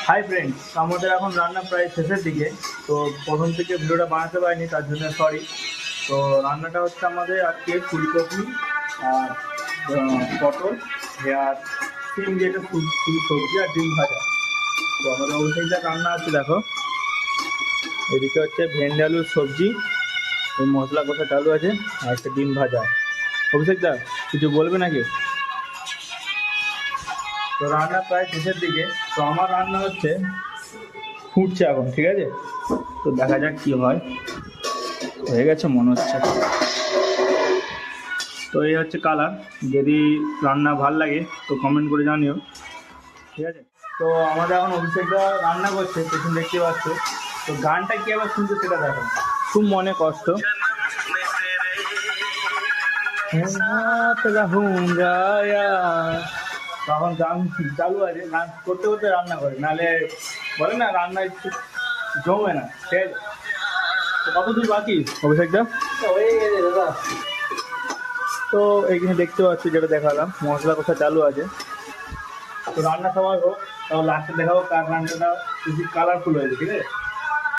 Hi friends, আমাদের এখন রান্না প্রায় শেষের দিকে। তো প্রথম থেকে ভিডিওটা বানাতে পারিনি, তার জন্য সরি। তো রান্নাটা হচ্ছে আমাদের আজকে ফুলকপি আর পটল আর সিম দিয়ে একটা ফুল সবজি আর ডিম ভাজা। তো আমাদের অভিষেকটা রান্না আছে দেখো। এদিকে হচ্ছে ভেন্ডি আলুর সবজি, ওই মশলা কষা চালু আছে, আর একটা ডিম ভাজা। অভিষেক দা কিছু বলবে নাকি? তো রান্না প্রায় শেষের দিকে। তো আমার রান্না হচ্ছে ফুটছে এখন, ঠিক আছে? তো দেখা যাক কি হয়। হয়ে গেছে মনে হচ্ছে। তো এই হচ্ছে কালার। যদি রান্না ভাল লাগে তো কমেন্ট করে জানিও, ঠিক আছে? তো আমাদের এখন অভিষেকরা রান্না করছে, পেছন দেখতে পাচ্ছ। তো গানটা কি আবার শুনছে সেটা দেখো, খুব মনে কষ্ট। তখন গান চালু আছে, গান করতে করতে রান্না করে, নাহলে বলে না রান্না একটু জমে না, ঠিক আছে? তো কত দূর বাকি অভিষেকটা? হয়ে গেছে দাদা। তো এইখানে দেখতে পাচ্ছি যেটা দেখালাম, মশলা কষা চালু আছে। তো রান্না সবাই হোক, তাও লাস্টে দেখাবো কার রান্নাটা বেশি কালারফুল হয়েছে, ঠিক আছে?